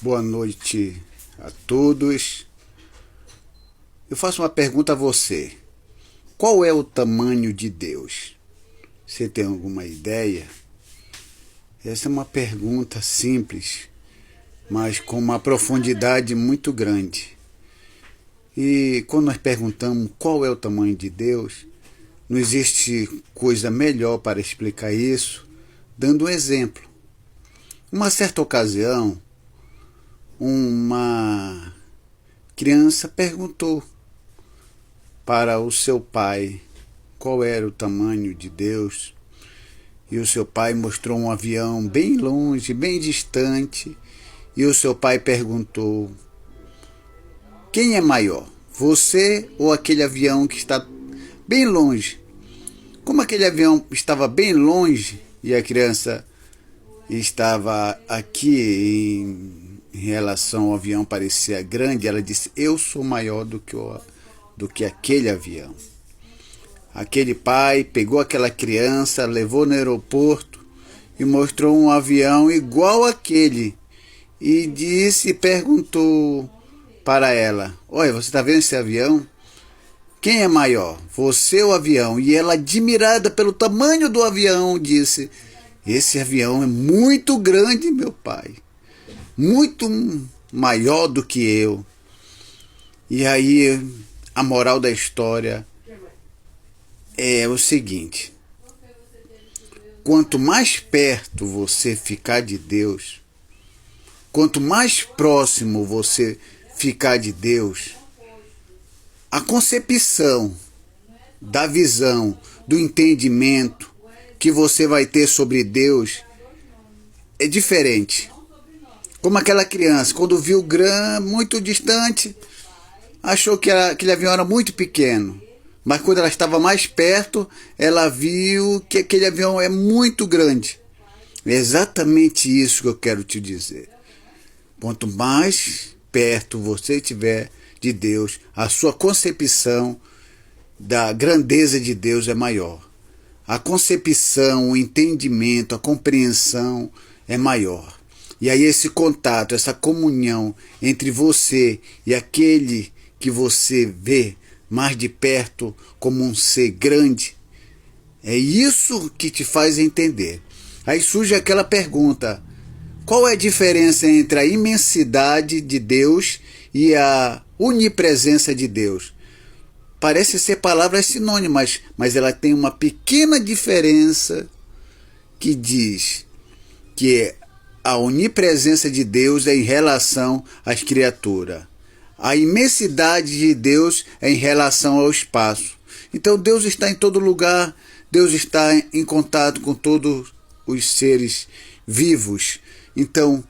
Boa noite a todos. Eu faço uma pergunta a você. Qual é o tamanho de Deus? Você tem alguma ideia? Essa é uma pergunta simples, mas com uma profundidade muito grande. E quando nós perguntamos qual é o tamanho de Deus, não existe coisa melhor para explicar isso, dando um exemplo. Uma certa ocasião, uma criança perguntou para o seu pai qual era o tamanho de Deus, e o seu pai mostrou um avião bem longe, bem distante, e o seu pai perguntou: quem é maior, você ou aquele avião que está bem longe? Como aquele avião estava bem longe e a criança estava aqui em relação ao avião parecia grande, ela disse: eu sou maior do que aquele avião. Aquele pai pegou aquela criança, levou no aeroporto e mostrou um avião igual àquele e perguntou para ela: olha, você está vendo esse avião? Quem é maior, você ou o avião? E ela, admirada pelo tamanho do avião, disse: esse avião é muito grande, meu pai, muito maior do que eu. E aí a moral da história é o seguinte: quanto mais perto você ficar de Deus, quanto mais próximo você ficar de Deus, a concepção da visão, do entendimento que você vai ter sobre Deus é diferente. Como aquela criança, quando viu muito distante, achou que aquele avião era muito pequeno. Mas quando ela estava mais perto, ela viu que aquele avião é muito grande. É exatamente isso que eu quero te dizer. Quanto mais perto você estiver de Deus, a sua concepção da grandeza de Deus é maior. A concepção, o entendimento, a compreensão é maior. E aí esse contato, essa comunhão entre você e aquele que você vê mais de perto como um ser grande, é isso que te faz entender. Aí surge aquela pergunta: qual é a diferença entre a imensidade de Deus e a onipresença de Deus? Parece ser palavras sinônimas, mas ela tem uma pequena diferença que diz que a onipresença de Deus é em relação às criaturas. A imensidade de Deus é em relação ao espaço. Então Deus está em todo lugar, Deus está em contato com todos os seres vivos. Então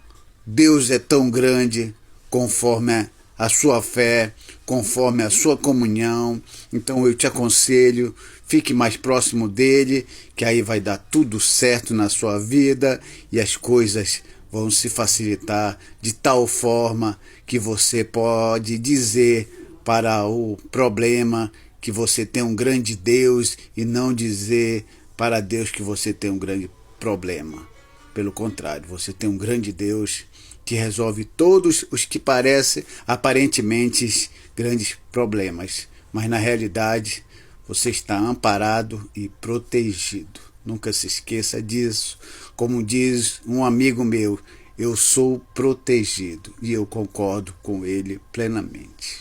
Deus é tão grande conforme a sua fé, conforme a sua comunhão. Então eu te aconselho, fique mais próximo dele, que aí vai dar tudo certo na sua vida e as coisas vão se facilitar de tal forma que você pode dizer para o problema que você tem um grande Deus e não dizer para Deus que você tem um grande problema. Pelo contrário, você tem um grande Deus que resolve todos os que parecem aparentemente grandes problemas, mas na realidade você está amparado e protegido. Nunca se esqueça disso. Como diz um amigo meu, eu sou protegido, e eu concordo com ele plenamente.